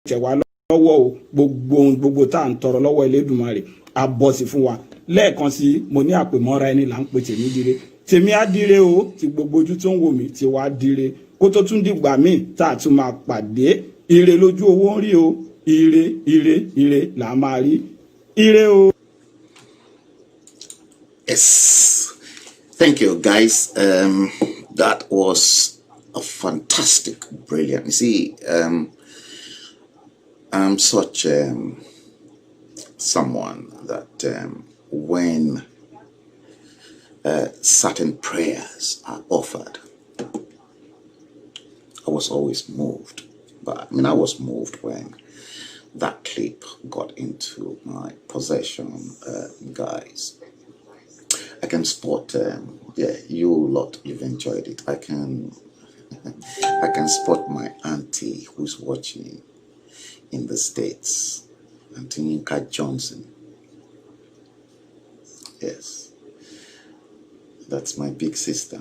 tẹ̀ wá lọ́wọ́ o, gbogbo tá à ń tọrọ lọ́wọ́ Elédùmarè á bọ́ sí fún wa. Lẹ́ẹ̀kan sí mo ní àpèmọ́ra ẹni là ń pè tèmi dire, tèmi á dire o, ti gbogbo ojú tó ń wò mí ti wá dire, kó tó tún dìgbà míì tá a tún máa pàdé. Ire lójú owó ń rí o, ire là máa rí, ire o. Yes, thank you guys. That was a fantastic, brilliant. You see, I'm such someone that when certain prayers are offered, I was always moved. But I mean, I was moved when that clip got into my possession, guys. I can spot, yeah, you lot, you've enjoyed it. I can spot my auntie who's watching in the States, Auntie Yinka Johnson. Yes, that's my big sister.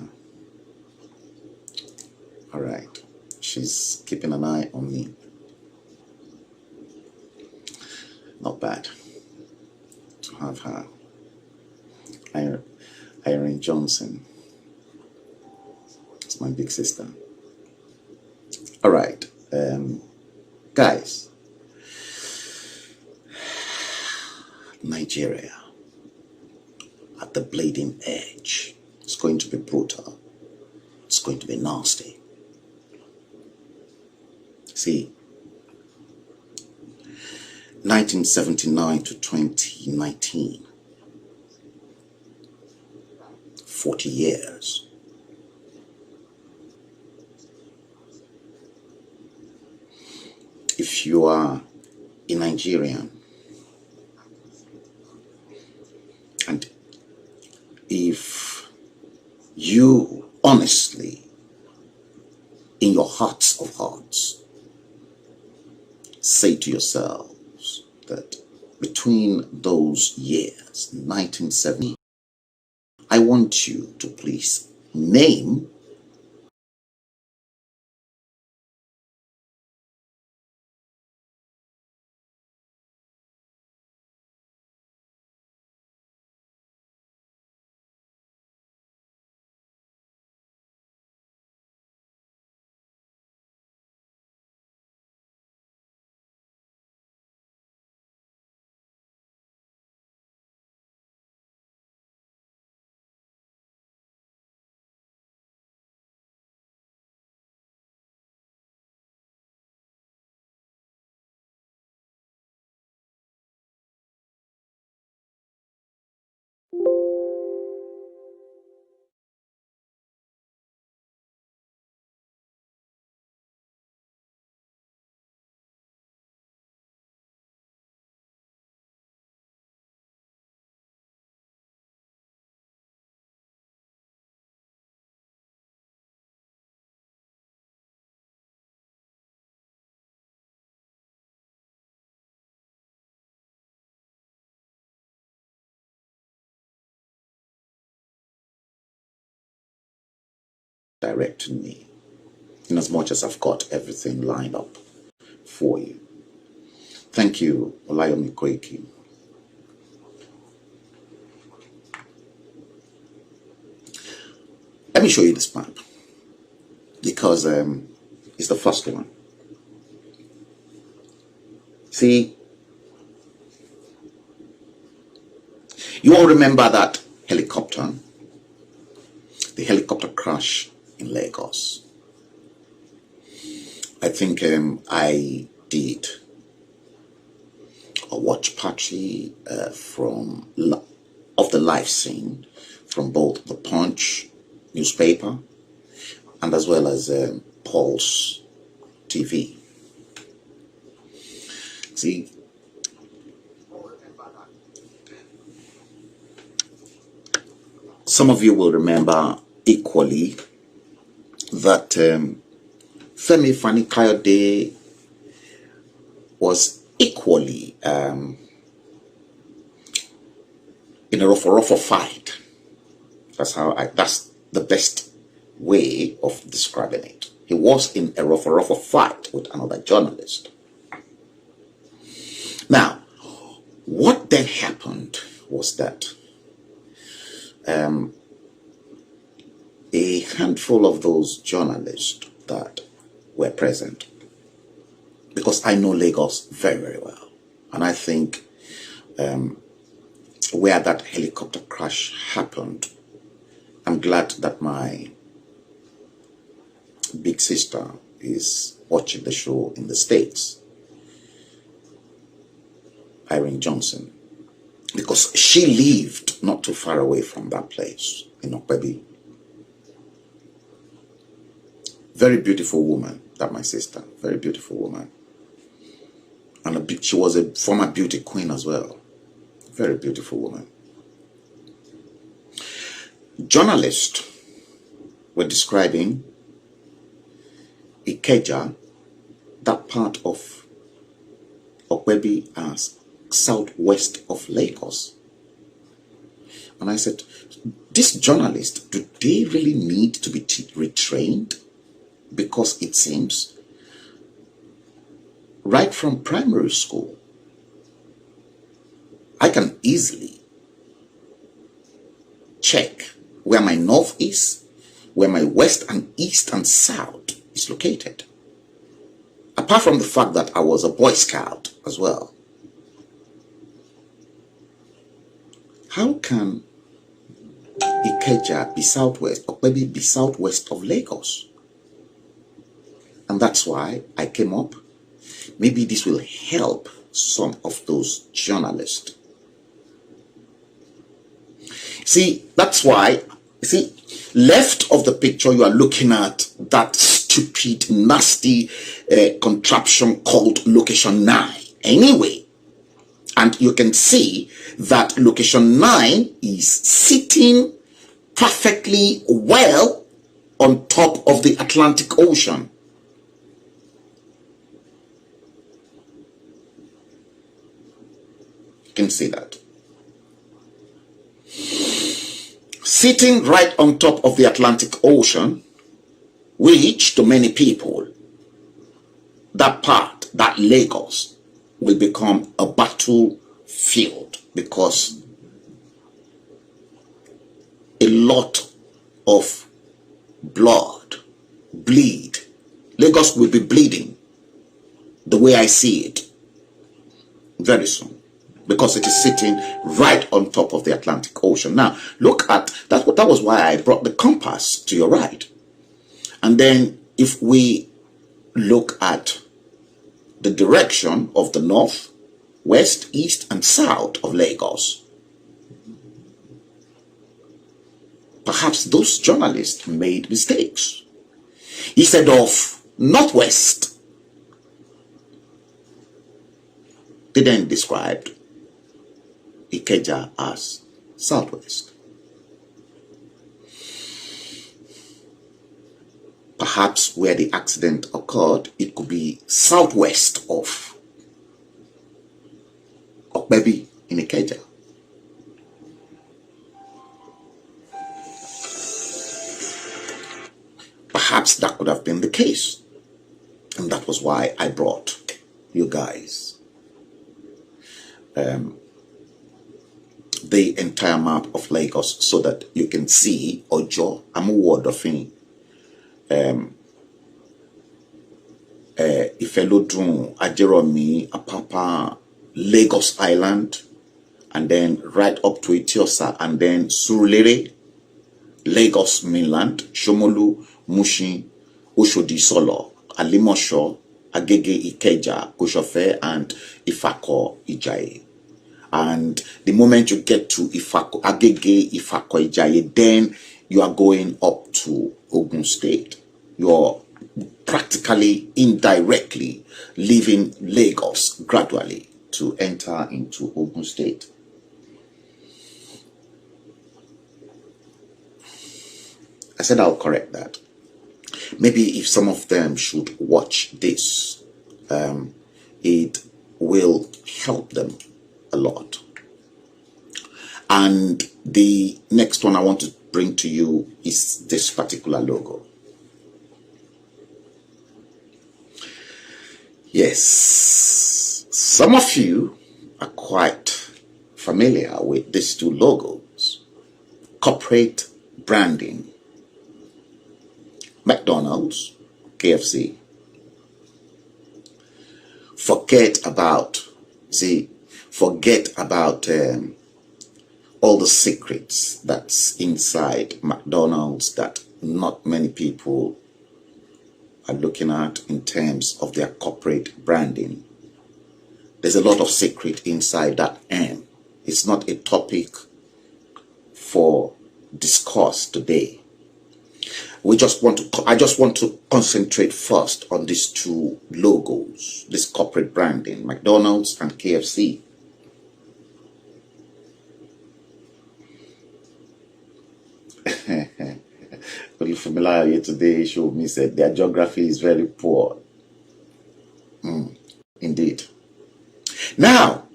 All right, she's keeping an eye on me. Not bad to have her. Irene Johnson. It's my big sister. All right, guys. Nigeria at the bleeding edge. It's going to be brutal. It's going to be nasty. See, 1979 to 2019. 40 years. If you are a Nigerian and if you honestly, in your hearts of hearts, say to yourselves that between those years, 1970, I want you to please name direct to me, in as much as I've got everything lined up for you. Thank you, Olayomi Koiki. Let me show you this map because it's the first one. See, you all remember that helicopter, the helicopter crash in Lagos. I think I did a watch party of the live scene from both the Punch newspaper and as well as Pulse TV. See, some of you will remember equally that Femi Fani-Kayode was equally in a rough fight. That's the best way of describing it. He was in a rough fight with another journalist. what then happened was that a handful of those journalists that were present, because I know Lagos very, very well, and I think where that helicopter crash happened, I'm glad that my big sister is watching the show in the States, Irene Johnson, because she lived not too far away from that place in Okpebi. Very beautiful woman, that my sister, very beautiful woman. And she was a former beauty queen as well. Very beautiful woman. Journalists were describing Ikeja, that part of Okpebi, as southwest of Lagos. And I said, these journalists, do they really need to be retrained? Because it seems right from primary school, I can easily check where my north is, where my west and east and south is located. Apart from the fact that I was a Boy Scout as well. How can Ikeja be southwest, or maybe be southwest of Lagos? And that's why I came up. Maybe this will help some of those journalists. See, that's why, see, left of the picture, you are looking at that stupid, nasty contraption called Location 9. Anyway, and you can see that Location 9 is sitting perfectly well on top of the Atlantic Ocean. You can see that. Sitting right on top of the Atlantic Ocean, which to many people, that part, that Lagos, will become a battlefield, because a lot of bleed. Lagos will be bleeding the way I see it very soon, because it is sitting right on top of the Atlantic Ocean. Now, look at that. That was why I brought the compass to your right. And then if we look at the direction of the north, west, east, and south of Lagos, perhaps those journalists made mistakes. Instead of northwest, they then described Ikeja as southwest. Perhaps where the accident occurred, it could be southwest of Okpebi in Ikeja. Perhaps that could have been the case. And that was why I brought you guys the entire map of Lagos, so that you can see Ojo, Amuwodofin, Ifelodun, Ajeromi, Apapa, Lagos Island, and then right up to Etiosa, and then Surulere, Lagos mainland, Shomolu, Mushin, Oshodi Solo, Alimosho, Agege Ikeja, Koshofe, and Ifako Ijaye. And the moment you get to Ifako, Agege, Ifako Ijaye, then you are going up to Ogun State. You're practically, indirectly leaving Lagos gradually to enter into Ogun State. I said I'll correct that. Maybe if some of them should watch this, it will help them a lot. And the next one I want to bring to you is this particular logo. Yes, some of you are quite familiar with these two logos. Corporate branding. McDonald's, KFC. Forget about all the secrets that's inside McDonald's that not many people are looking at in terms of their corporate branding. There's a lot of secret inside that M. It's not a topic for discourse today. I just want to concentrate first on these two logos, this corporate branding, McDonald's and KFC. Very familiar here today showed me said their geography is very poor. Indeed. Now,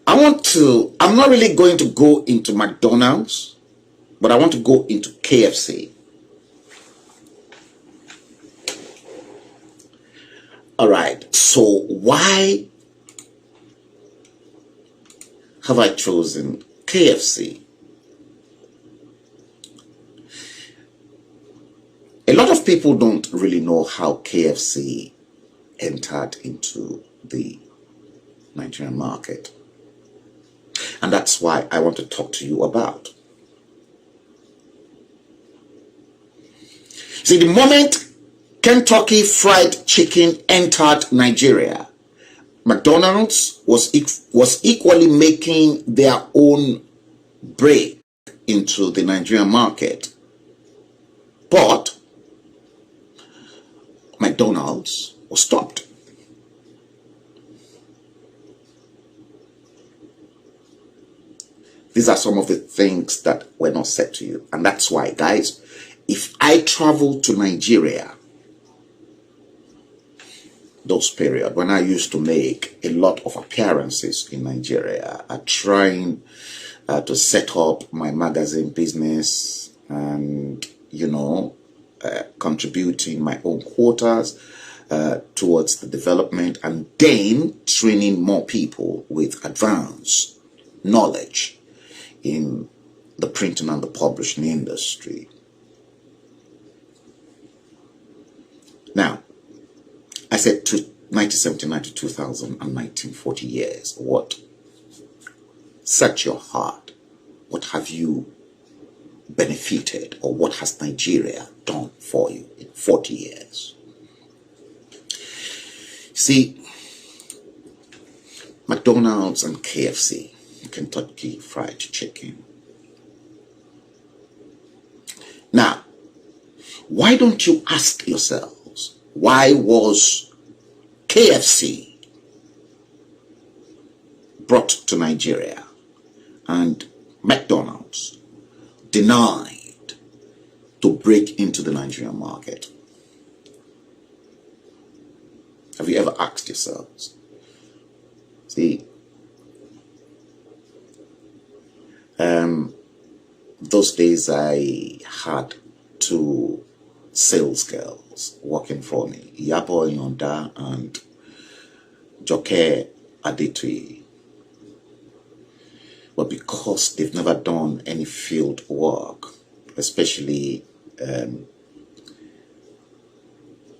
I'm not really going to go into McDonald's, but I want to go into KFC. All right, so why have I chosen KFC? A lot of people don't really know how KFC entered into the Nigerian market. And that's why I want to talk to you about. See, the moment Kentucky Fried Chicken entered Nigeria, McDonald's was equally making their own break into the Nigerian market. But McDonald's was stopped. These are some of the things that were not said to you. And that's why, guys, if I travel to Nigeria, those periods when I used to make a lot of appearances in Nigeria, trying to set up my magazine business and, contributing my own quotas towards the development and then training more people with advanced knowledge in the printing and the publishing industry. Now, I said 1979 to 2019, 40 years. What? Search your heart. What have you benefited, or what has Nigeria done for you in 40 years? See, McDonald's and KFC, Kentucky Fried Chicken. Now, why don't you ask yourselves, why was KFC brought to Nigeria and McDonald's denied to break into the Nigerian market? Have you ever asked yourselves? See, those days I had two sales girls working for me, Yabo Yonda and Joke Aditui. But because they've never done any field work, especially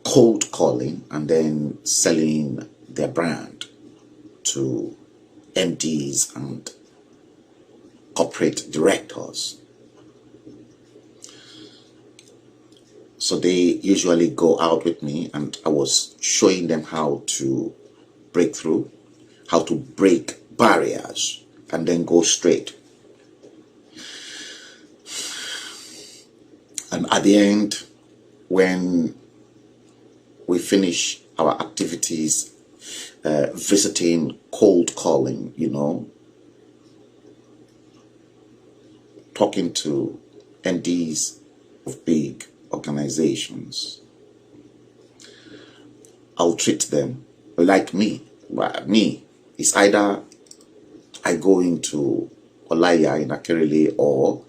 cold calling and then selling their brand to MDs and corporate directors, so they usually go out with me and I was showing them how to break through, how to break barriers and then go straight. And at the end, when we finish our activities, visiting, cold calling, talking to MDs of big organizations, I'll treat them like me. Me, it's either I go into Olaya in Akerele or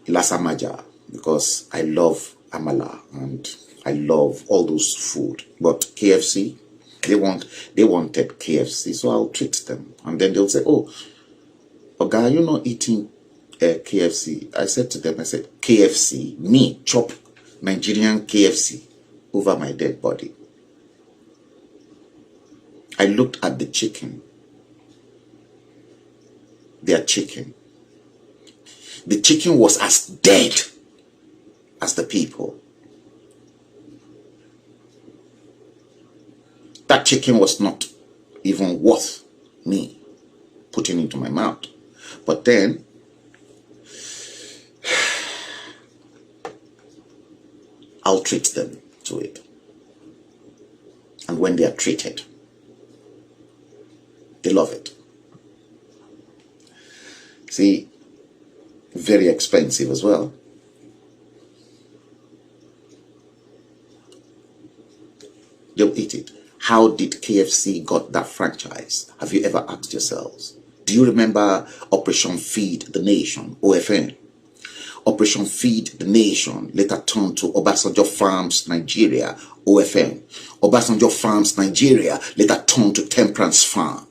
Ilasamaja because I love Amala and I love all those food. But KFC, They wanted KFC, so I'll treat them. And then they'll say, oh, Oga, you're not eating KFC. I said to them, KFC, me, chop Nigerian KFC over my dead body. I looked at the chicken. Their chicken. The chicken was as dead as the people. That chicken was not even worth me putting into my mouth. But then, I'll treat them to it. And when they are treated, they love it. See, very expensive as well. They'll eat it. How did KFC got that franchise? Have you ever asked yourselves? Do you remember Operation Feed the Nation, OFN? Operation Feed the Nation later turned to Obasanjo Farms Nigeria, OFN. Obasanjo Farms Nigeria later turned to Temperance Farm.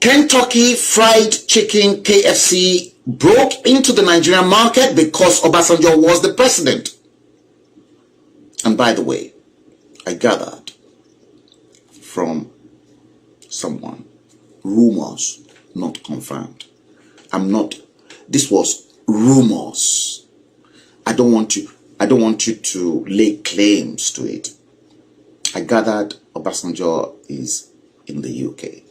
Kentucky Fried Chicken, KFC, broke into the Nigerian market because Obasanjo was the president. And by the way, I gathered from someone, rumors, not confirmed. This was rumors. I don't want you to lay claims to it. I gathered Obasanjo is in the UK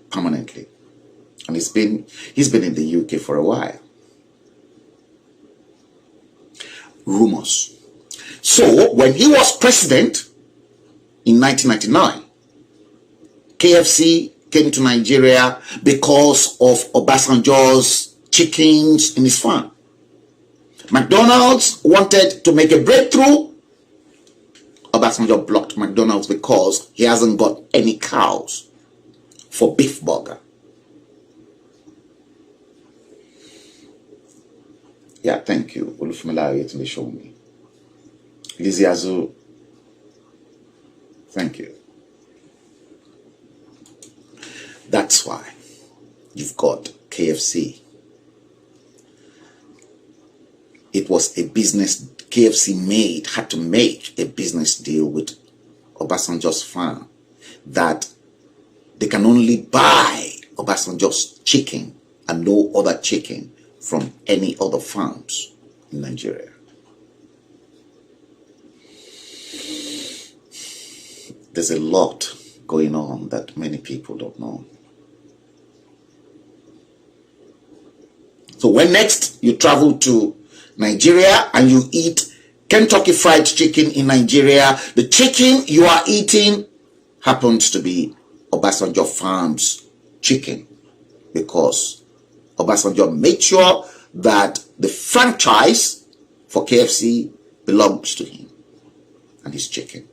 permanently, and he's been in the UK for a while. Rumors. So when he was president in 1999, KFC came to Nigeria because of Obasanjo's chickens in his farm. McDonald's wanted to make a breakthrough. Obasanjo blocked McDonald's because he hasn't got any cows for beef burger. Yeah, thank you. Olufumilari to show me. Lizzie Azu, thank you. That's why you've got KFC. It was a business KFC had to make a business deal with Obasanjo's farm that they can only buy Obasanjo's chicken and no other chicken from any other farms in Nigeria. There's a lot going on that many people don't know. So when next you travel to Nigeria and you eat Kentucky Fried Chicken in Nigeria, the chicken you are eating happens to be Obasanjo Farms chicken, because Obasanjo made sure that the franchise for KFC belongs to him and his chicken.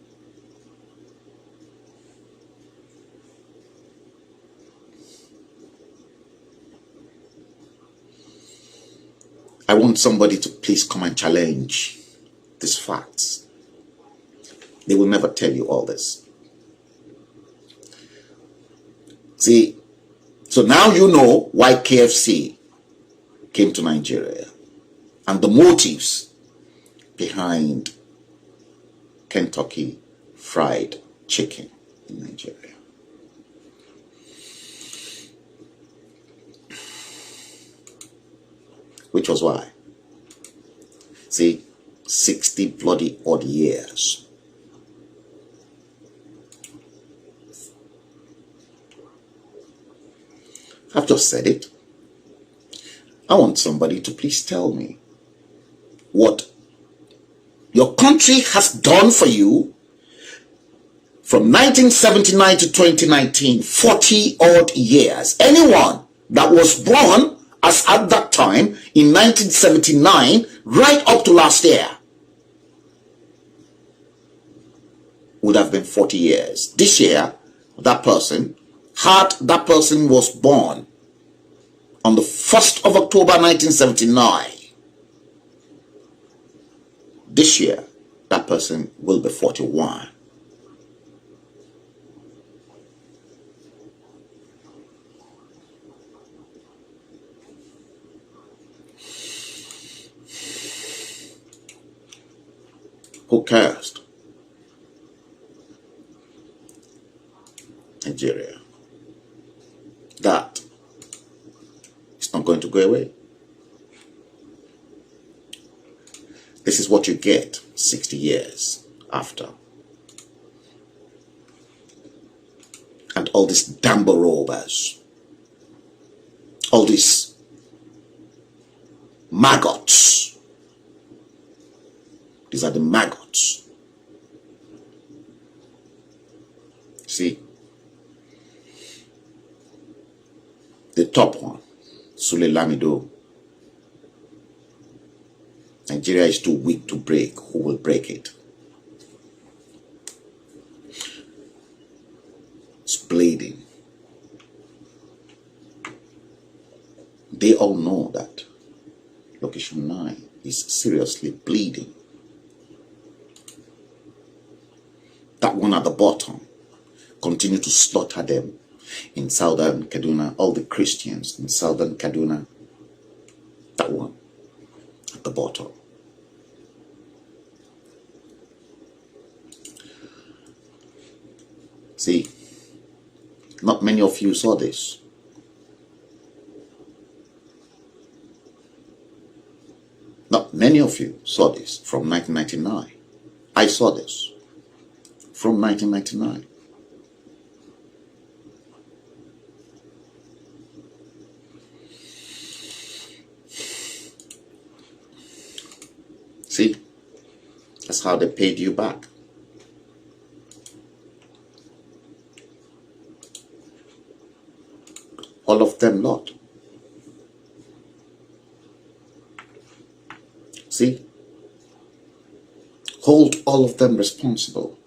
I want somebody to please come and challenge these facts. They will never tell you all this. See, so now you know why KFC came to Nigeria and the motives behind Kentucky Fried Chicken in Nigeria. Which was why. See, 60 bloody odd years. I've just said it. I want somebody to please tell me what your country has done for you from 1979 to 2019, 40 odd years. Anyone that was born as at that time in 1979 right up to last year would have been 40 years. This year, that person was born on the 1st of October 1979, this year, that person will be 41. Who cursed Nigeria? That is not going to go away. This is what you get 60 years after. And all these Dambo robbers, all these maggots. These are the maggots. See, the top one, Sule Lamido. Nigeria is too weak to break. Who will break it? It's bleeding. They all know that Location 9 is seriously bleeding. That one at the bottom, continue to slaughter them in southern Kaduna, all the Christians in southern Kaduna. That one at the bottom. See, not many of you saw this. Not many of you saw this from 1999. I saw this from 1999. See, that's how they paid you back. All of them lot. See, hold all of them responsible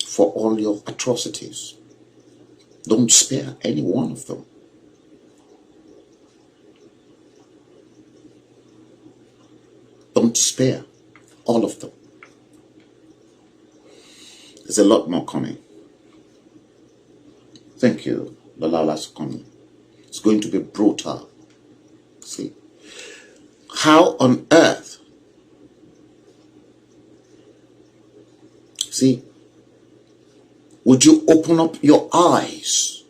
for all your atrocities. Don't spare any one of them. Don't spare all of them. There's a lot more coming. Thank you, the Lala's coming. It's going to be brutal. See, how on earth? See, would you open up your eyes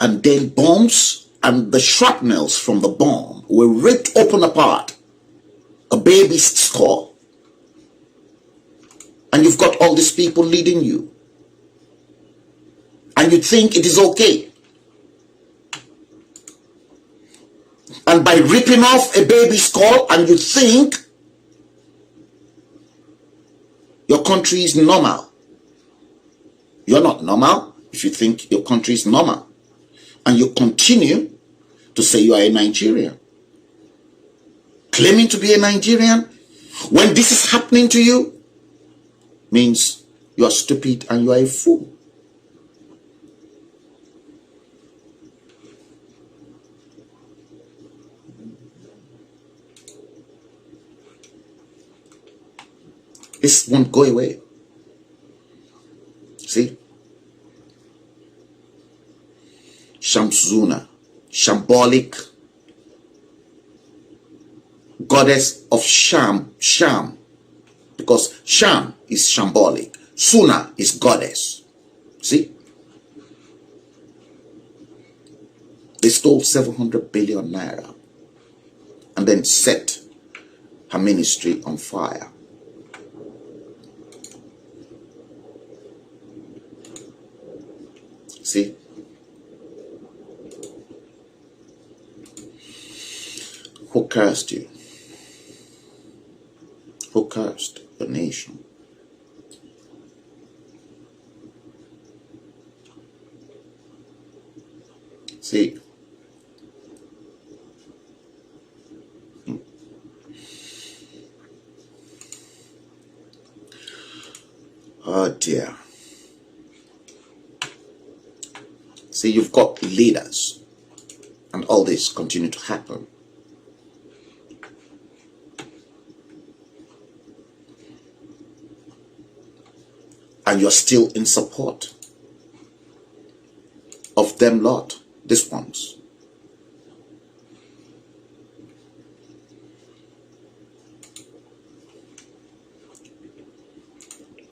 and then bombs and the shrapnels from the bomb will rip open apart a baby's skull, and you've got all these people leading you, and you think it is okay, and by ripping off a baby's skull, and you think your country is normal. You're not normal if you think your country is normal, and you continue to say you are a Nigerian, claiming to be a Nigerian when this is happening to you means you are stupid and you are a fool. This won't go away. See? Shamsuna, shambolic goddess of sham, because sham is shambolic, Suna is goddess. See, they stole 700 billion naira and then set her ministry on fire. See, who cursed you? Who cursed the nation? See, oh dear. See, you've got leaders, and all this continue to happen. And you're still in support of them lot, these ones.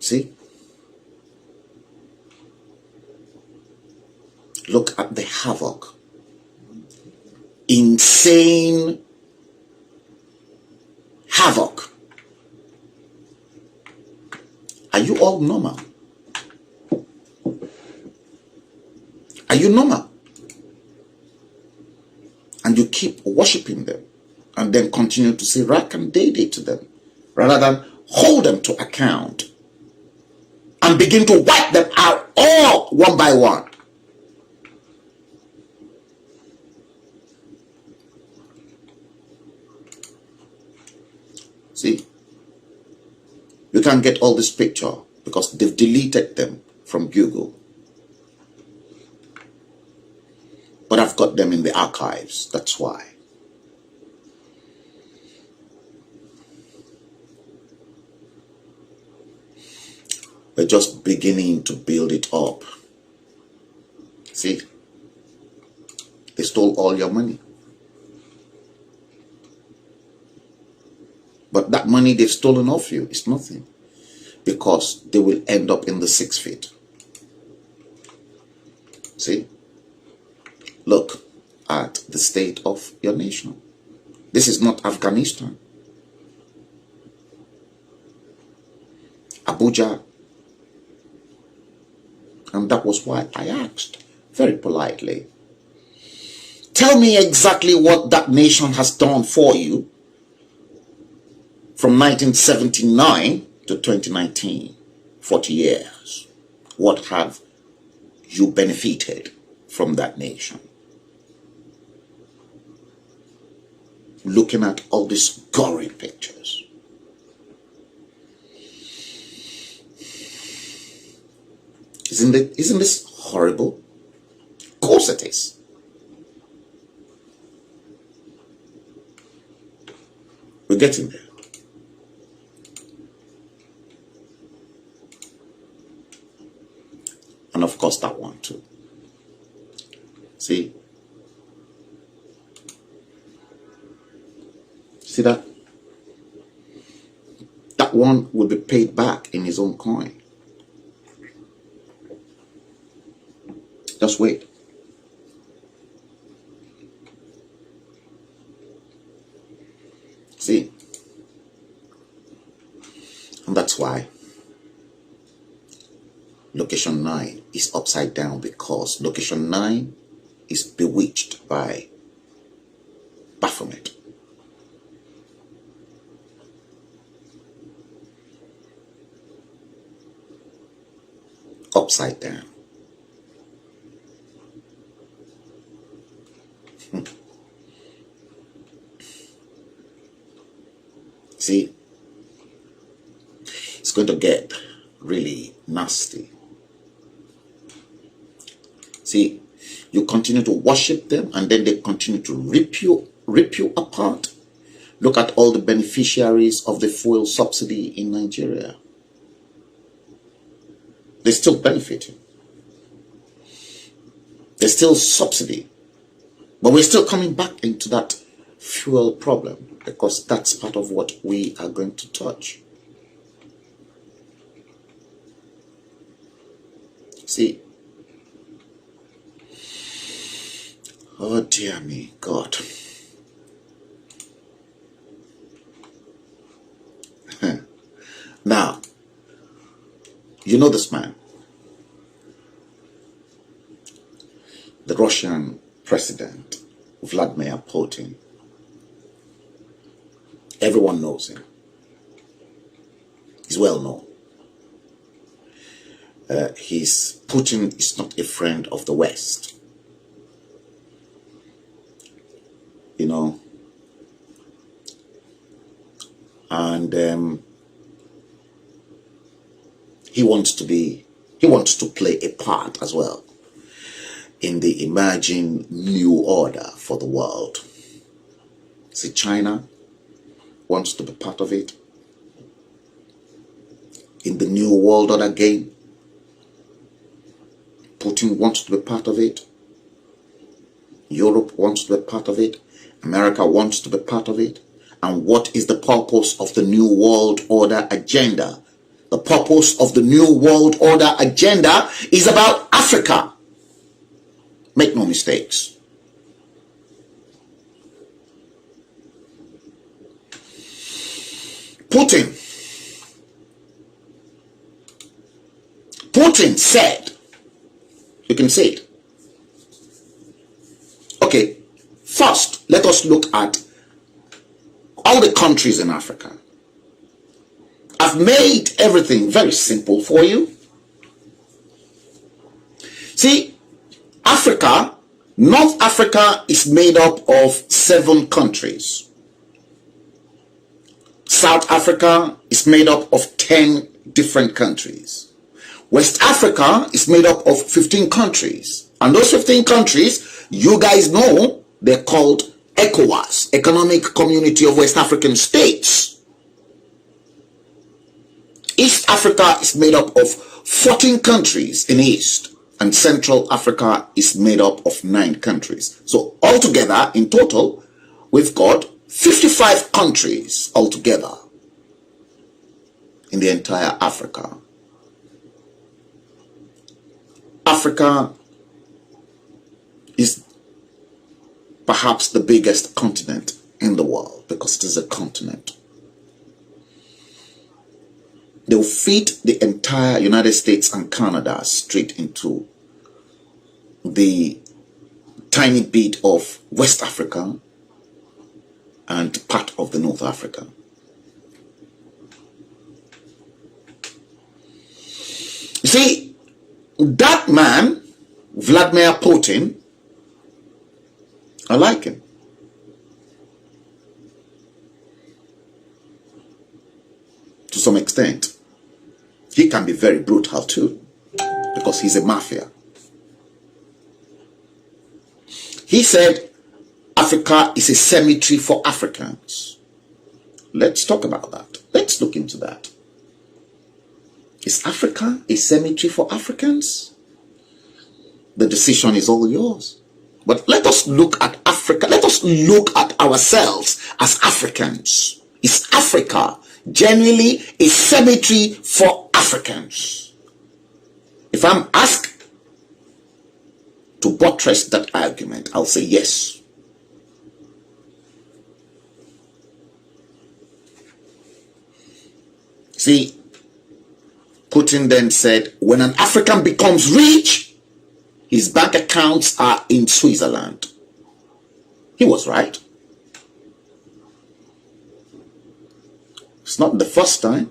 See? Look at the havoc. Insane havoc. Are you all normal? Are you normal? And you keep worshiping them and then continue to say rack and day to them rather than hold them to account and begin to wipe them out all one by one. See, you can't get all this picture because they've deleted them from Google. But I've got them in the archives, that's why. We're just beginning to build it up. See, they stole all your money. But that money they've stolen off you is nothing, because they will end up in the 6 feet. See? Look at the state of your nation. This is not Afghanistan. Abuja. And that was why I asked very politely, tell me exactly what that nation has done for you from 1979 to 2019, 40 years. What have you benefited from that nation? Looking at all these gory pictures. Isn't this horrible? Of course it is. We're getting there. And of course that one too. See? See that? That one will be paid back in his own coin. Just wait. See? And that's why location 9 is upside down, because location 9 is bewitched by Baphomet. Upside down. See, it's going to get really nasty. See, you continue to worship them and then they continue to rip you apart. Look at all the beneficiaries of the fuel subsidy in Nigeria. They're still benefiting. There's still subsidy. But we're still coming back into that fuel problem, because that's part of what we are going to touch. See, oh dear me, God. Now, you know this man, the Russian president, Vladimir Putin. Everyone knows him. He's well known. Putin is not a friend of the West. You know. And he wants to play a part as well. in the emerging new order for the world. See, China wants to be part of it. In the new world order game, Putin wants to be part of it. Europe wants to be part of it. America wants to be part of it. And what is the purpose of the new world order agenda? The purpose of the new world order agenda is about Africa. Make no mistakes. Putin said, you can say it. Okay, first, let us look at all the countries in Africa. I've made everything very simple for you. See, Africa, North Africa is made up of 7 countries. South Africa is made up of 10 different countries. West Africa is made up of 15 countries. And those 15 countries, you guys know, they're called ECOWAS, Economic Community of West African States. East Africa is made up of 14 countries in East, and Central Africa is made up of 9 countries. So altogether, in total, we've got 55 countries altogether in the entire Africa. Africa is perhaps the biggest continent in the world because it is a continent. They'll fit the entire United States and Canada straight into the tiny bit of West Africa and part of the North Africa. You see, that man, Vladimir Putin, I like him. To some extent. He can be very brutal too, because he's a mafia. He said Africa is a cemetery for Africans. Let's talk about that. Let's look into that. Is Africa a cemetery for Africans? The decision is all yours. But let us look at Africa. Let us look at ourselves as Africans. Is Africa genuinely a cemetery for Africans? If I'm asked to buttress that argument, I'll say yes. See, Putin then said, when an African becomes rich, his bank accounts are in Switzerland. He was right. It's not the first time.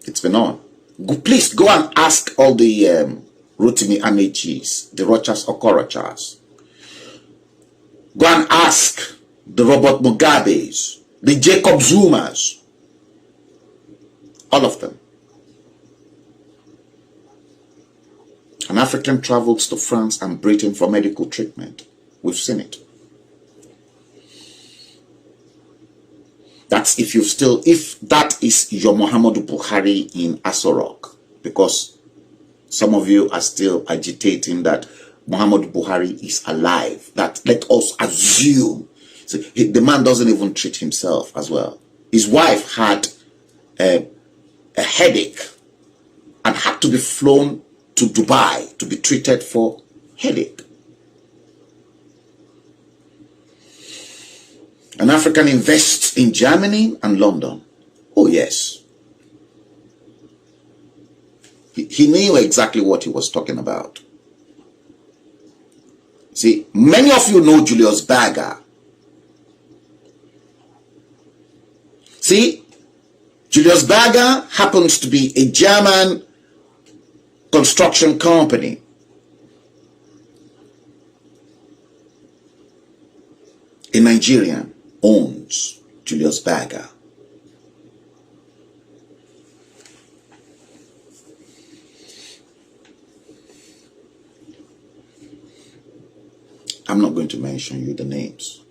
It's been on. Please go and ask all the Rotimi Amechis, the Rochas Okorochas. Go and ask the Robert Mugabes, the Jacob Zumas. All of them. An African travels to France and Britain for medical treatment. We've seen it. That's if that is your Muhammadu Buhari in Asorok, because some of you are still agitating that Muhammadu Buhari is alive. That let us assume. So the man doesn't even treat himself as well. His wife had a headache and had to be flown to Dubai to be treated for headache. An African invests in Germany and London. Oh yes. He knew exactly what he was talking about. See, many of you know Julius Berger. See, Julius Berger happens to be a German construction company. A Nigerian owns Julius Berger. I'm not going to mention you the names.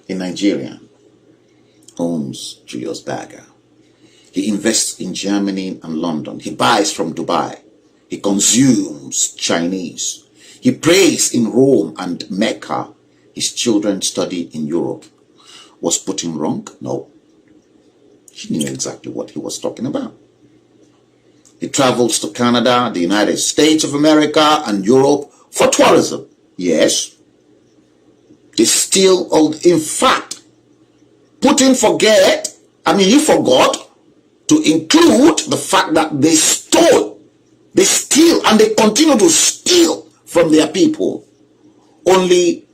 A Nigerian owns Julius Berger. He invests in Germany and London. He buys from Dubai. He consumes Chinese. He prays in Rome and Mecca. His children study in Europe. Was Putin wrong? No. He knew exactly what he was talking about. He travels to Canada, the United States of America, and Europe for tourism. Yes. They still, in fact, Putin he forgot to include the fact that they steal, and they continue to steal from their people, only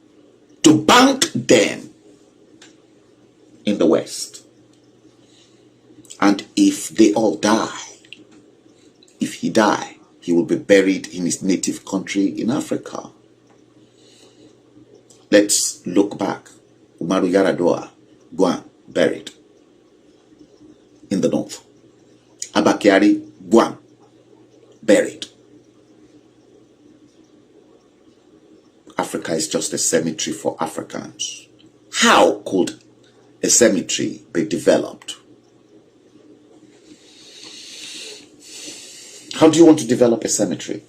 to bank them in the West. And if they all die, if he die, he will be buried in his native country in Africa. Let's look back. Umaru Yar'Adua, Guam, buried in the north. Abakiari, Guam, buried. Africa is just a cemetery for Africans. How could a cemetery be developed? How do you want to develop a cemetery?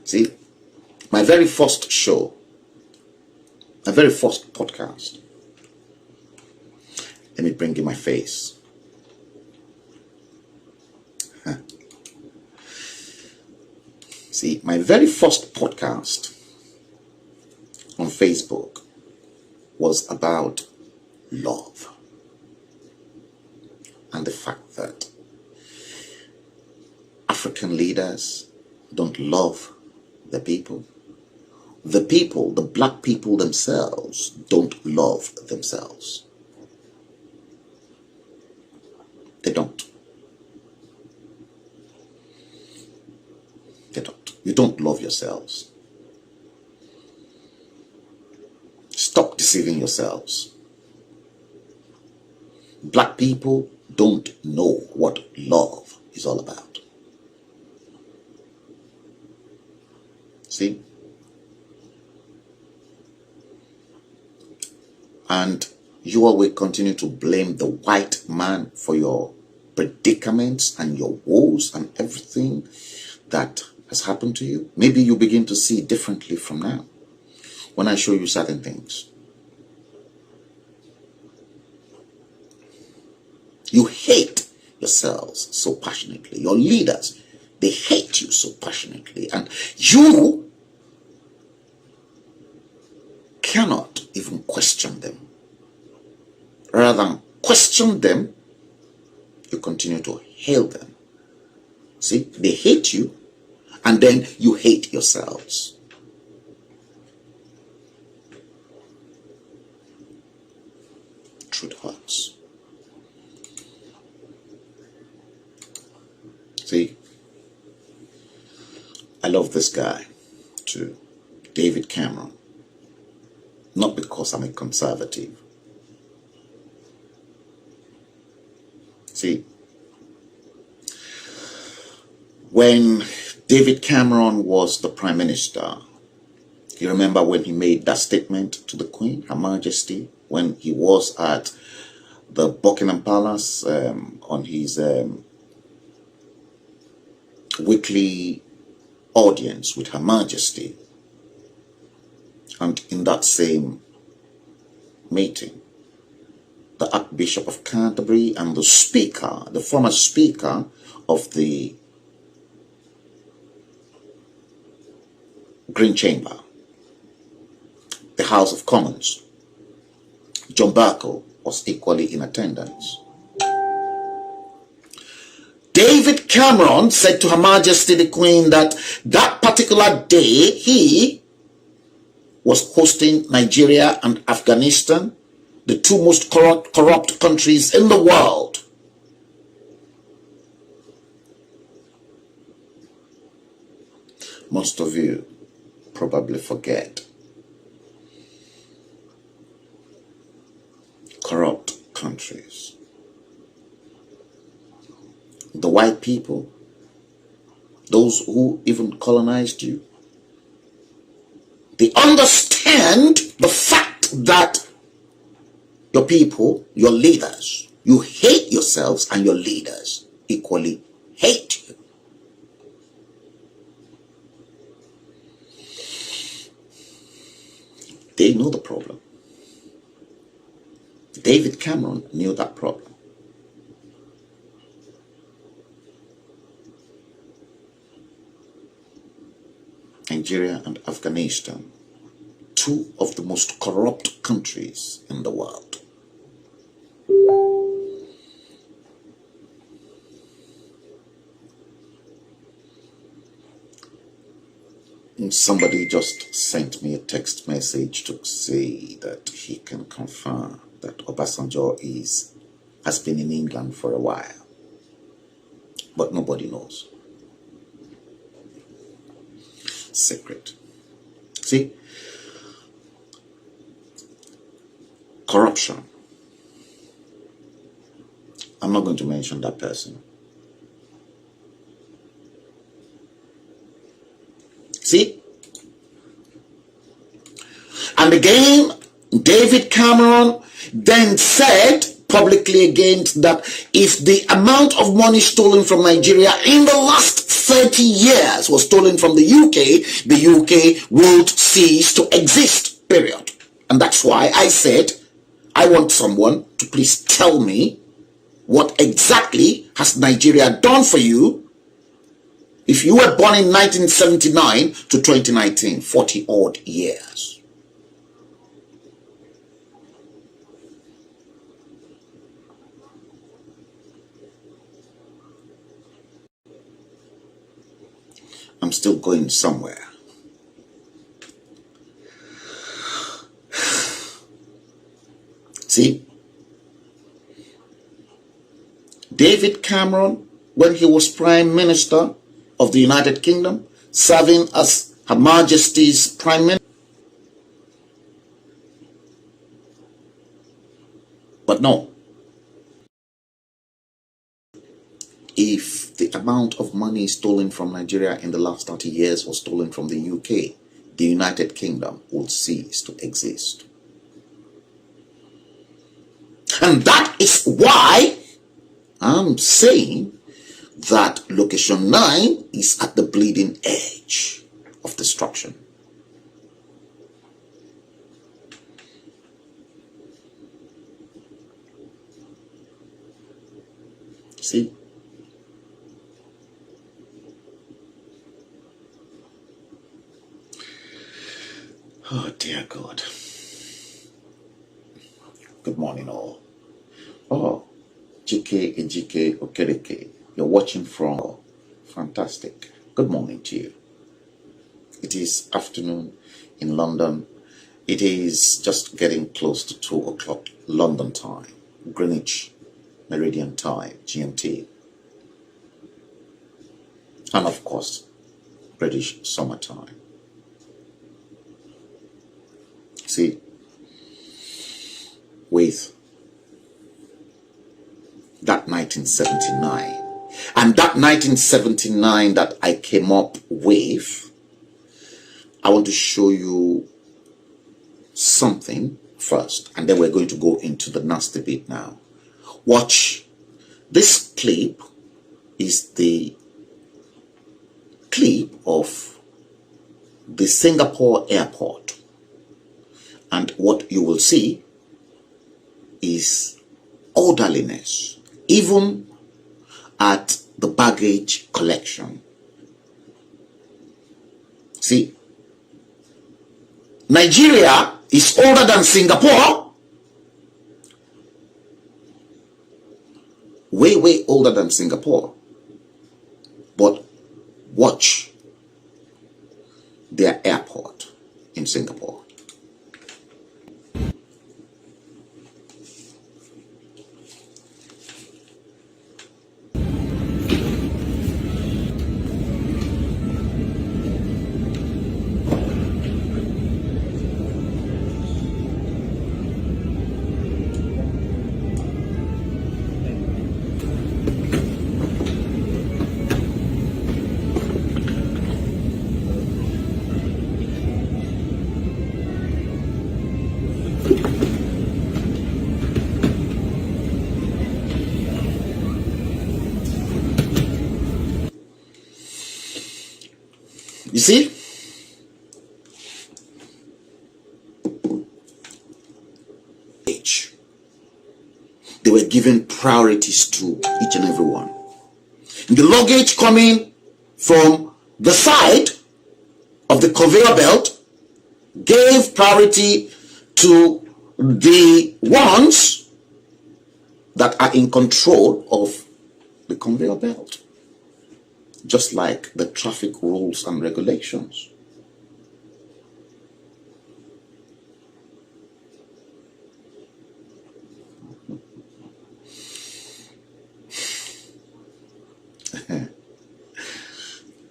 See, my very first show, my very first podcast, let me bring in my face. See, my very first podcast on Facebook was about love and the fact that African leaders don't love the people. The people, the black people themselves, don't love themselves. They don't. They don't. You don't love yourselves. Stop deceiving yourselves. Black people don't know what love is all about. See? And you all will continue to blame the white man for your predicaments and your woes and everything that has happened to you. Maybe you begin to see differently from now when I show you certain things. You hate yourselves so passionately. Your leaders, they hate you so passionately. And you cannot even question them. Rather than question them, you continue to hail them. See, they hate you, and then you hate yourselves. Truth hurts. See, I love this guy too, David Cameron. Not because I'm a conservative. See, when David Cameron was the Prime Minister, you remember when he made that statement to the Queen, Her Majesty, when he was at the Buckingham Palace on his weekly audience with Her Majesty. And in that same meeting, the Archbishop of Canterbury and the Speaker, the former Speaker of the Green Chamber, the House of Commons, John Bercow, was equally in attendance. David Cameron said to Her Majesty the Queen that that particular day he was hosting Nigeria and Afghanistan, the two most corrupt countries in the world. Most of you probably forget. Corrupt countries. the white people, those who even colonized you, they understand the fact that your people, your leaders, you hate yourselves and your leaders equally hate you. They know the problem. David Cameron knew that problem. Nigeria and Afghanistan, two of the most corrupt countries in the world. And somebody just sent me a text message to say that he can confirm that Obasanjo has been in England for a while, but nobody knows. Secret. See, corruption. I'm not going to mention that person. See? And again, David Cameron then said publicly again that if the amount of money stolen from Nigeria in the last 30 years was stolen from the UK would cease to exist, period. And that's why I said, I want someone to please tell me what exactly has Nigeria done for you if you were born in 1979 to 2019, 40 odd years. I'm still going somewhere. See, David Cameron, when he was Prime Minister of the United Kingdom, serving as Her Majesty's Prime Minister. But no, if the amount of money stolen from Nigeria in the last 30 years was stolen from the UK, the United Kingdom would cease to exist. And that is why I'm saying that location 9 is at the bleeding edge of destruction. See? Oh dear God. Good morning all. Oh, GK, Ejike, Okereke. You're watching from fantastic. Good morning to you. It is afternoon in London. It is just getting close to 2 o'clock London time, Greenwich Meridian time, GMT. And of course, British summertime. See, with that 1979, and that 1979 that I came up with, I want to show you something first, and then we're going to go into the nasty bit now. Watch. This clip is the clip of the Singapore airport, and what you will see is orderliness, even at the baggage collection. See, Nigeria is older than Singapore, way older than Singapore, but watch their airport in Singapore. You see, they were giving priorities to each and every one. The luggage coming from the side of the conveyor belt gave priority to the ones that are in control of the conveyor belt, just like the traffic rules and regulations.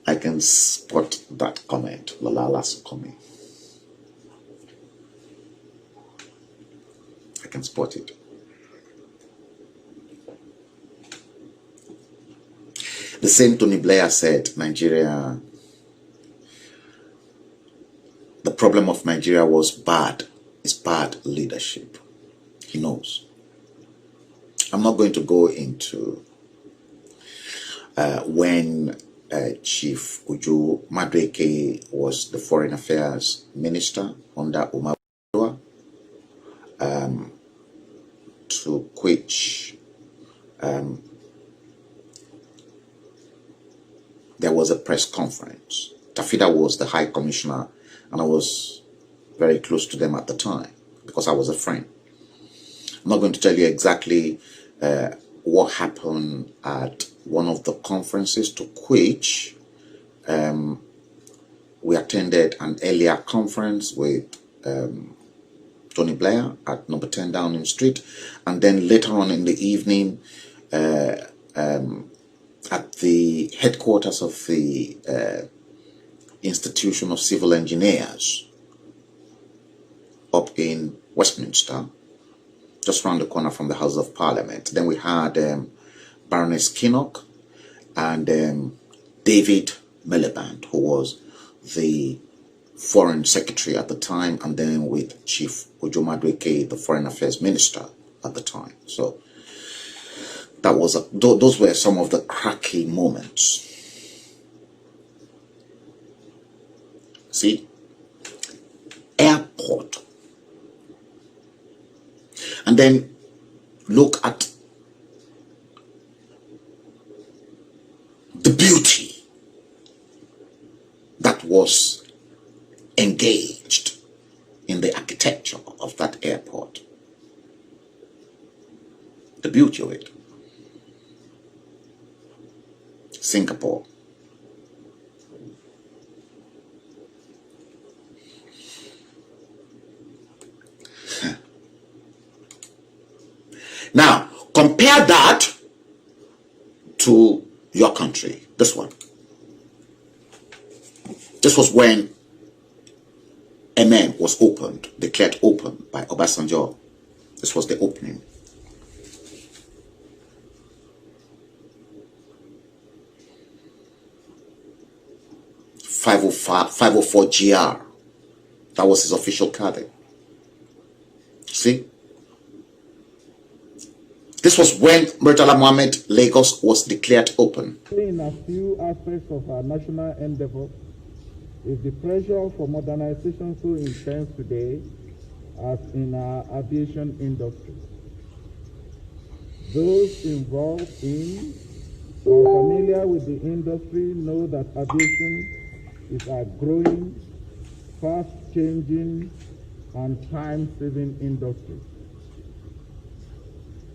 I can spot that comment, Lalala's comment. I can spot it. The same Tony Blair said, Nigeria, the problem of Nigeria was bad leadership. He knows. I'm not going to go into when Chief Uju Madueke was the Foreign Affairs Minister under Umar to which there was a press conference. Tafida was the High Commissioner, and I was very close to them at the time because I was a friend. I'm not going to tell you exactly what happened at one of the conferences to which we attended an earlier conference with Tony Blair at number 10 Downing Street, and then later on in the evening at the headquarters of the Institution of Civil Engineers up in Westminster, just around the corner from the House of Parliament. Then we had Baroness Kinnock and David Miliband, who was the Foreign Secretary at the time, and then with Chief Uju Madueke, the Foreign Affairs Minister at the time. So that was those were some of the cracky moments. See, airport, and then look at the beauty that was engaged in the architecture of that airport. The beauty of it. Singapore. Now, compare that to your country. This one. This was when MM was opened, declared open by Obasanjo. This was the opening. .504 GR. That was his official cabin. See? This was when Murtala Mohammed Lagos was declared open. In a few aspects of our national endeavor, is the pressure for modernization so intense today as in our aviation industry? Those involved in or familiar with the industry know that aviation is a growing, fast-changing, and time-saving industry.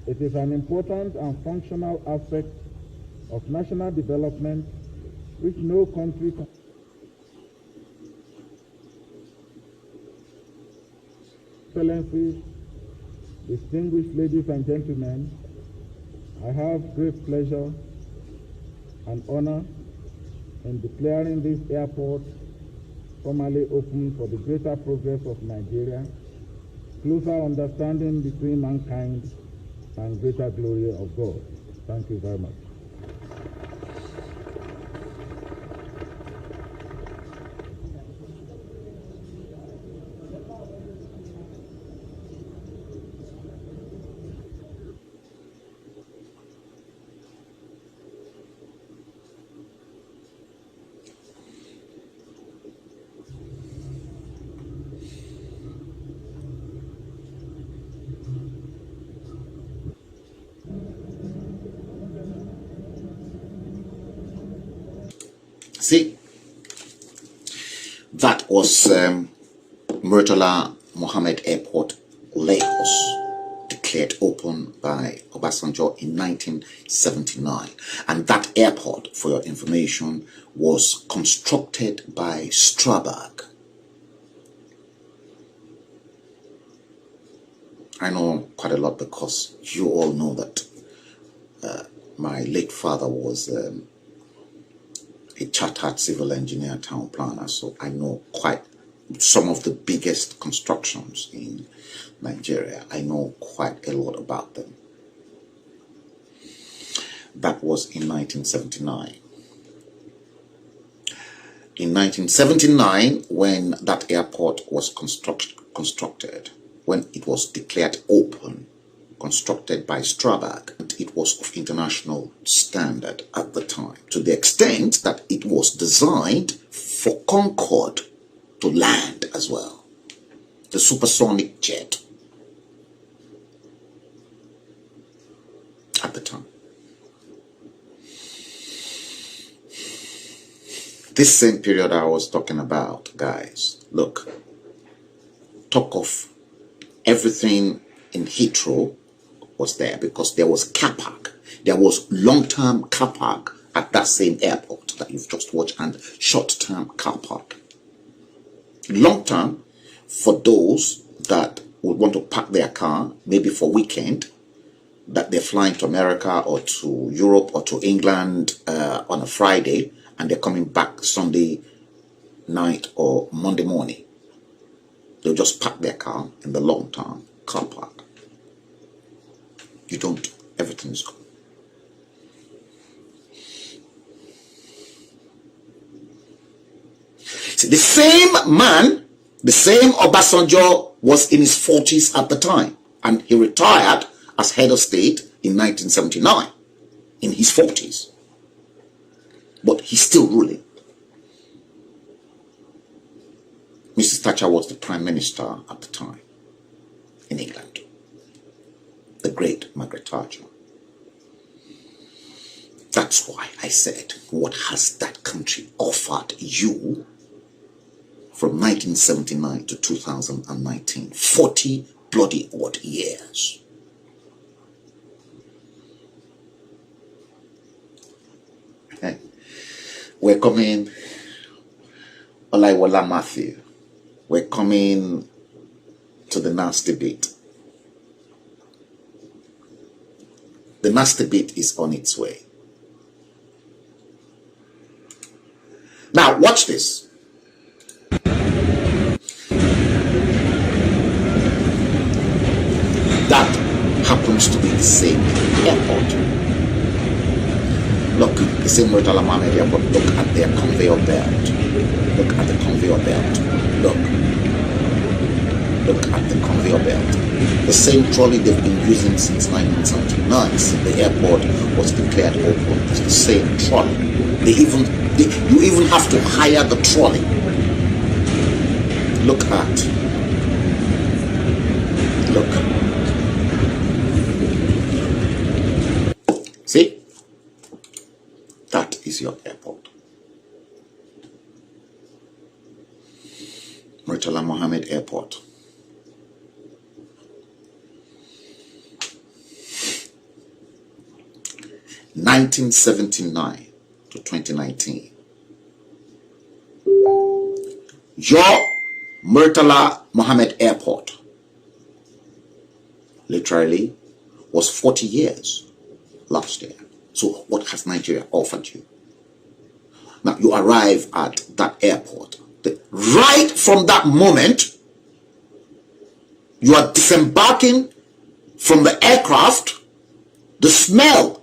It is an important and functional aspect of national development which no country can. Excellencies, distinguished ladies and gentlemen, I have great pleasure and honor in declaring this airport formally open for the greater progress of Nigeria, closer understanding between mankind, and greater glory of God. Thank you very much. See, that was Murtala Mohammed Airport, Lagos, declared open by Obasanjo in 1979. And that airport, for your information, was constructed by Strabag. I know quite a lot because you all know that my late father was a chartered civil engineer, town planner, so I know quite some of the biggest constructions in Nigeria. I know quite a lot about them. That was in 1979. In 1979, when that airport was constructed, when it was declared open, constructed by Strabag, it was of international standard at the time, to the extent that it was designed for Concorde to land as well, the supersonic jet at the time. This same period I was talking about, guys, look, talk of everything in Heathrow was there because there was car park. There was long-term car park at that same airport that you've just watched, and short-term car park. Long-term for those that would want to park their car, maybe for weekend, that they're flying to America or to Europe or to England on a Friday, and they're coming back Sunday night or Monday morning. They'll just park their car in the long-term car park. You don't. Everything is gone. See, the same man, the same Obasanjo was in his 40s at the time, and he retired as head of state in 1979, in his 40s. But he's still ruling. Mrs. Thatcher was the Prime Minister at the time in England. The great Margaret Thatcher. That's why I said, what has that country offered you from 1979 to 2019? 40 bloody odd years. Okay. We're coming, Olaiwola Matthew. We're coming to the nasty bit. The nasty bit is on its way. Now, watch this. That happens to be the same airport. Look, the same Murtala Mohammed Airport. Look at their conveyor belt. Look at the conveyor belt. Look at the conveyor belt. The same trolley they've been using since 1979, since the airport was declared open. It's the same trolley. You even have to hire the trolley. Look. See? That is your airport. Murtala Mohammed Airport. (1979 to 2019). Your Murtala Mohammed Airport literally was 40 years last year. So what has Nigeria offered you? Now you arrive at that airport. Right from that moment, you are disembarking from the aircraft. The smell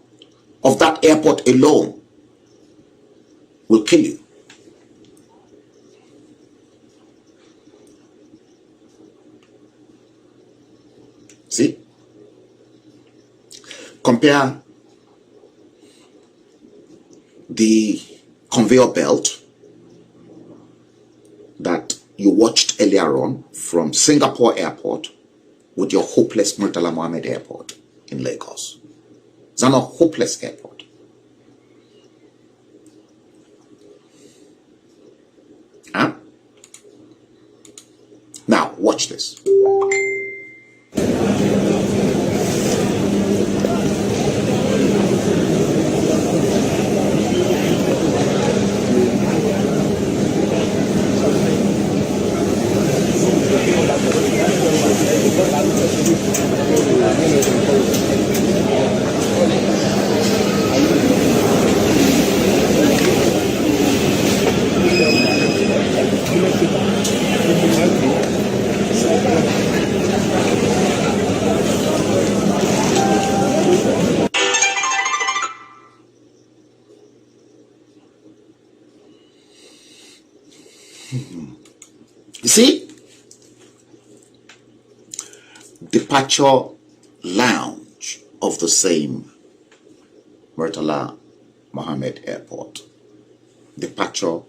of that airport alone will kill you. See? Compare the conveyor belt that you watched earlier on from Singapore Airport with your hopeless Murtala Mohammed Airport in Lagos. It's not a hopeless airport. see, departure lounge of the same Murtala Mohammed Airport. Departure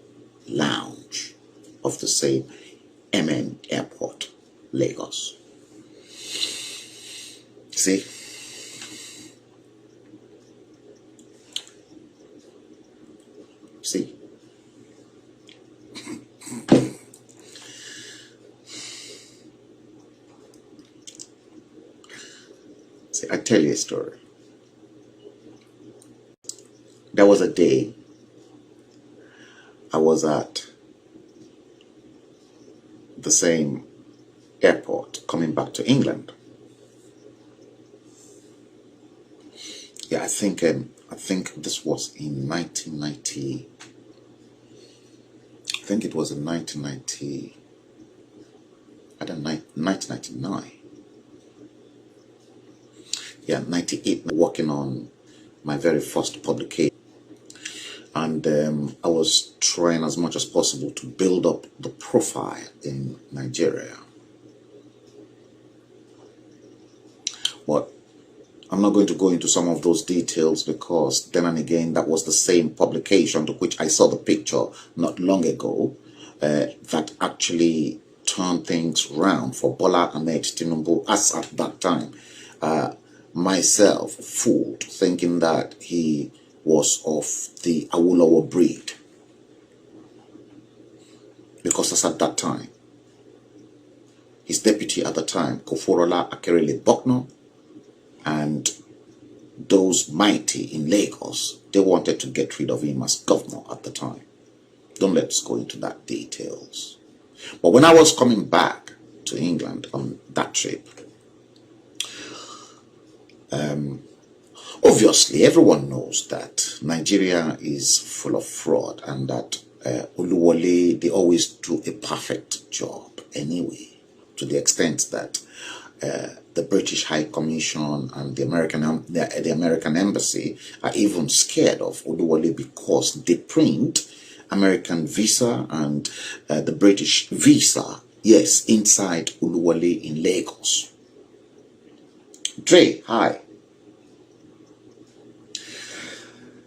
lounge of the same Airport, Lagos. See? See? See, I tell you a story. There was a day I was at the same airport coming back to England. Yeah, I think this was in 1990. I think it was in 1990. I don't know, 1999. Yeah, 98. Working on my very first publication, and I was trying as much as possible to build up the profile in Nigeria. But I'm not going to go into some of those details, because then and again, that was the same publication to which I saw the picture not long ago that actually turned things round for Bola Ahmed Tinubu, as at that time myself fooled, thinking that he was of the Awolowo breed, because as at that time, his deputy at the time, Koforola Akerele Bokno, and those mighty in Lagos, they wanted to get rid of him as governor at the time. Don't let's go into that details. But when I was coming back to England on that trip, obviously everyone knows that Nigeria is full of fraud, and that Oluwole, they always do a perfect job anyway, to the extent that the British High Commission and the American Embassy are even scared of Oluwole, because they print American visa and the British visa, yes, inside Oluwole in Lagos. Dre, hi.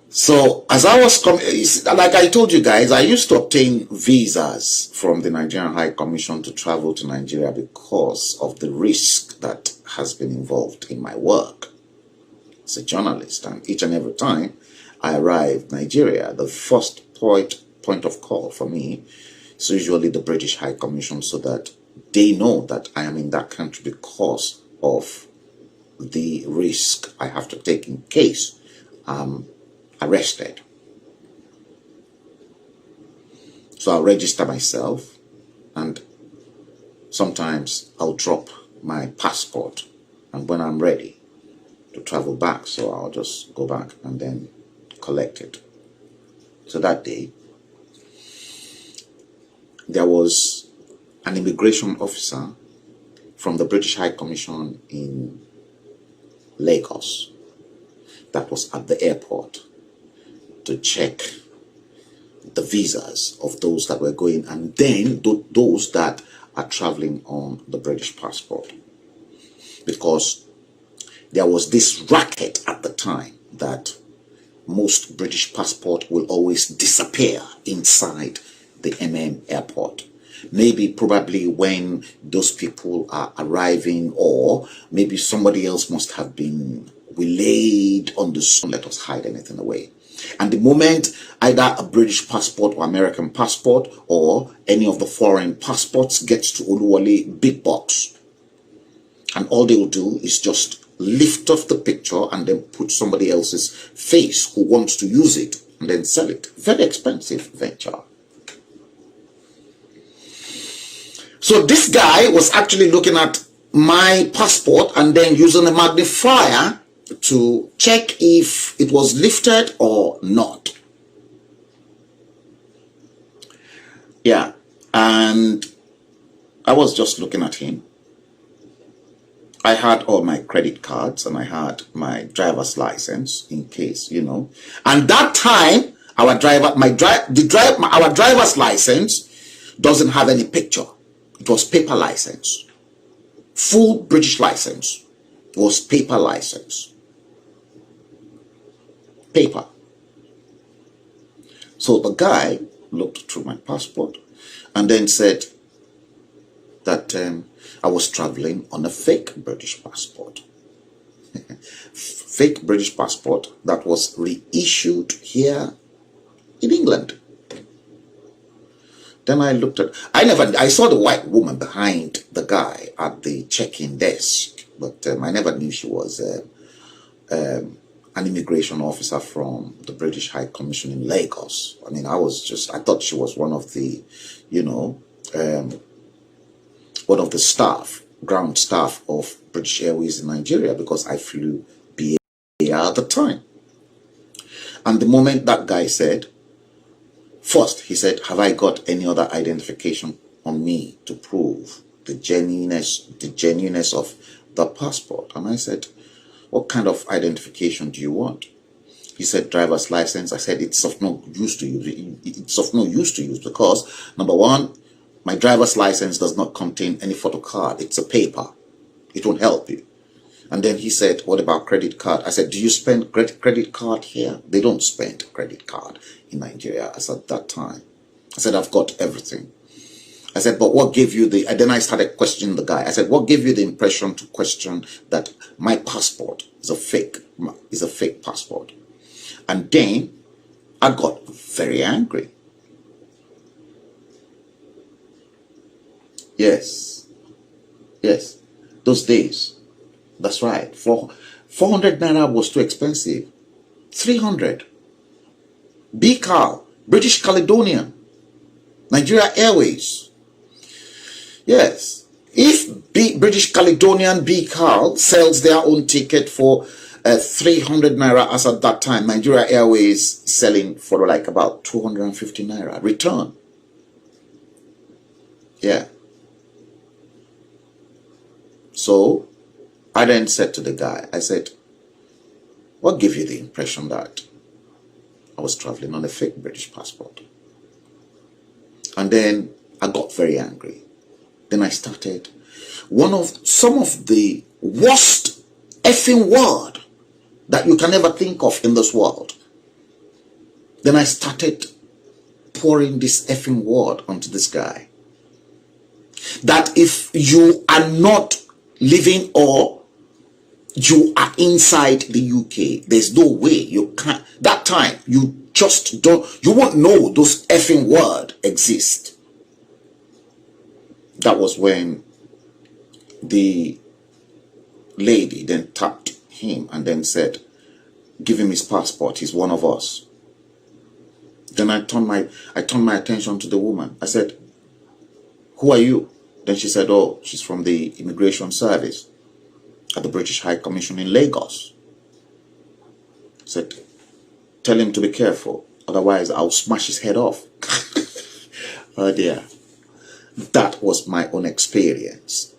So as I was like I told you guys, I used to obtain visas from the Nigerian High Commission to travel to Nigeria because of the risk that has been involved in my work as a journalist. And each and every time I arrive in Nigeria, the first point of call for me is usually the British High Commission, so that they know that I am in that country because of the risk I have to take in case I'm arrested. So I'll register myself, and sometimes I'll drop my passport, and when I'm ready to travel back, so I'll just go back and then collect it. So that day, there was an immigration officer from the British High Commission in Lagos that was at the airport to check the visas of those that were going, and then those that are traveling on the British passport. Because there was this racket at the time that most British passport will always disappear inside the airport. Maybe probably when those people are arriving, or maybe somebody else must have been waylaid on the sun. Let us hide anything away. And the moment either a British passport or American passport or any of the foreign passports gets to Oluwole, big box, and all they will do is just lift off the picture and then put somebody else's face who wants to use it and then sell it. Very expensive venture. So this guy was actually looking at my passport and then using a magnifier to check if it was lifted or not. Yeah, and I was just looking at him. I had all my credit cards and I had my driver's license in case, you know. And that time, our driver's license doesn't have any picture. It was paper license. Full British license was paper license. Paper. So the guy looked through my passport and then said that I was traveling on a fake British passport. Fake British passport that was reissued here in England. Then I looked at, I saw the white woman behind the guy at the check-in desk, but I never knew she was an immigration officer from the British High Commission in Lagos. I mean, I thought she was one of the, one of the staff, ground staff of British Airways in Nigeria, because I flew BA at the time. And the moment that guy said, first, he said, have I got any other identification on me to prove the genuineness of the passport? And I said, what kind of identification do you want? He said, driver's license. I said, it's of no use to you. It's of no use to you because, number one, my driver's license does not contain any photo card. It's a paper. It won't help you. And then he said, what about credit card? I said, do you spend credit card here? They don't spend credit card in Nigeria as at that time. I said, I've got everything. I said, but what gave you the, and then I started questioning the guy. I said, what gave you the impression to question that my passport is a fake passport? And then I got very angry. Yes. Yes. Those days. That's right. 400 naira was too expensive. 300. BCAL, British Caledonian, Nigeria Airways. Yes. If British Caledonian BCAL sells their own ticket for 300 naira as at that time, Nigeria Airways selling for like about 250 naira return. Yeah. So I then said to the guy, I said, what gave you the impression that I was traveling on a fake British passport? And then I got very angry. Then I started some of the worst effing word that you can ever think of in this world. Then I started pouring this effing word onto this guy. That if you are not living or you are inside the UK, there's no way you can't. That time, you just don't, you won't know those effing words exist. That was when the lady then tapped him and then said, give him his passport, he's one of us. Then I turned my attention to the woman. I said, who are you? Then she said, oh, she's from the immigration service at the British High Commission in Lagos. I said, tell him to be careful, otherwise I'll smash his head off. Oh dear. That was my own experience.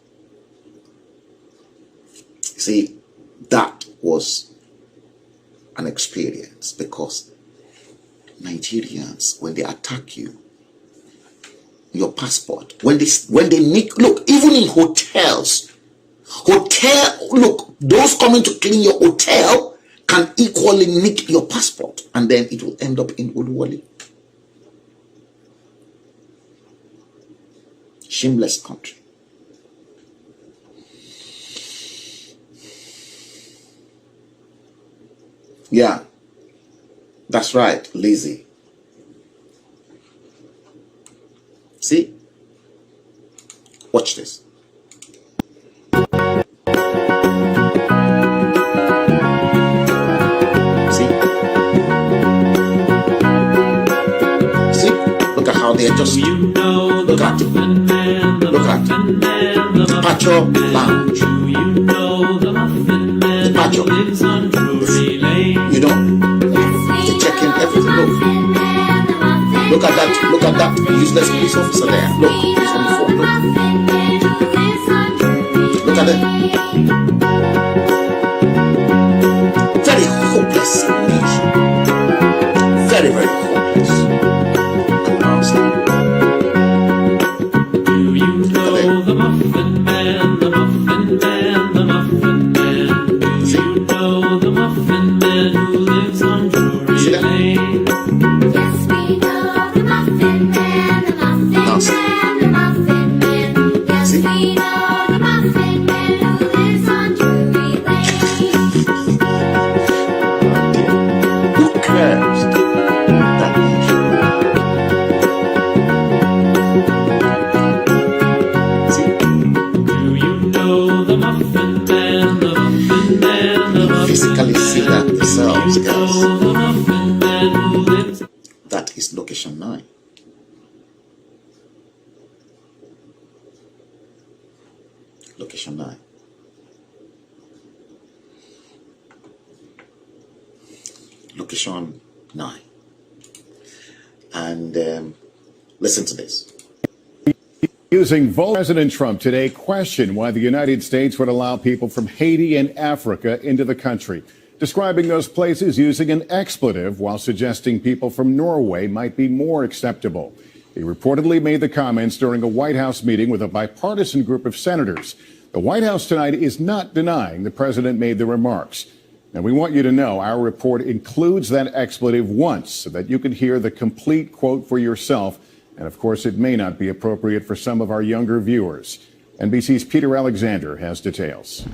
See, that was an experience because Nigerians, when they attack you, your passport, when they nick, look, even in hotels, look, those coming to clean your hotel can equally nick your passport and then it will end up in Oluwole. Shameless country. Yeah, that's right, lazy. See? Watch this. See? See? Look at how they're just... Look at it. Look at it. The Pacho Lounge. The Pacho. You know? They check in everything. Look. Look at that useless police officer there. Look, he's on the phone. Look at them. Very hopeless nation. Very, very hopeless. Look at them. That is location 9. Location 9. Location 9. And listen to this. Using President Trump today questioned why the United States would allow people from Haiti and Africa into the country, describing those places using an expletive while suggesting people from Norway might be more acceptable. He reportedly made the comments during a White House meeting with a bipartisan group of senators. The White House tonight is not denying the president made the remarks. Now, we want you to know our report includes that expletive once so that you can hear the complete quote for yourself. And of course, it may not be appropriate for some of our younger viewers. NBC's Peter Alexander has details.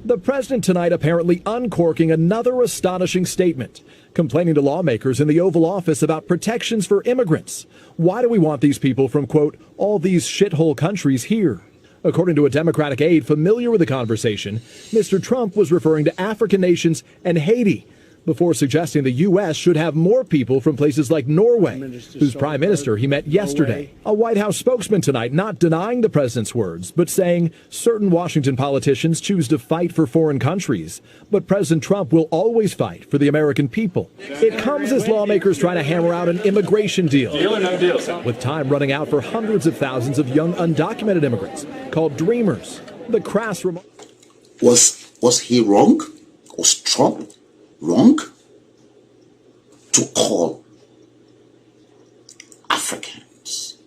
The president tonight apparently uncorking another astonishing statement, complaining to lawmakers in the Oval Office about protections for immigrants. Why do we want these people from, quote, all these shithole countries here? According to a Democratic aide familiar with the conversation, Mr. Trump was referring to African nations and Haiti, before suggesting the U.S. should have more people from places like Norway, whose prime minister he met yesterday. A White House spokesman tonight not denying the president's words, but saying certain Washington politicians choose to fight for foreign countries, but President Trump will always fight for the American people. It comes as lawmakers try to hammer out an immigration deal, with time running out for hundreds of thousands of young undocumented immigrants called dreamers. The crass remark. Was he wrong? Was Trump wrong to call Africans?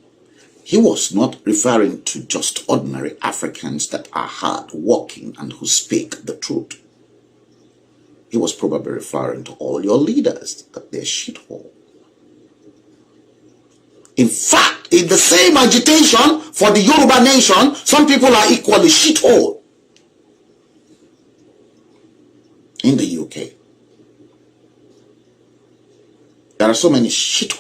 He was not referring to just ordinary Africans that are hard-working and who speak the truth. He was probably referring to all your leaders, that they're shithole. In fact, in the same agitation for the Yoruba nation, some people are equally shithole in the UK. There are so many shit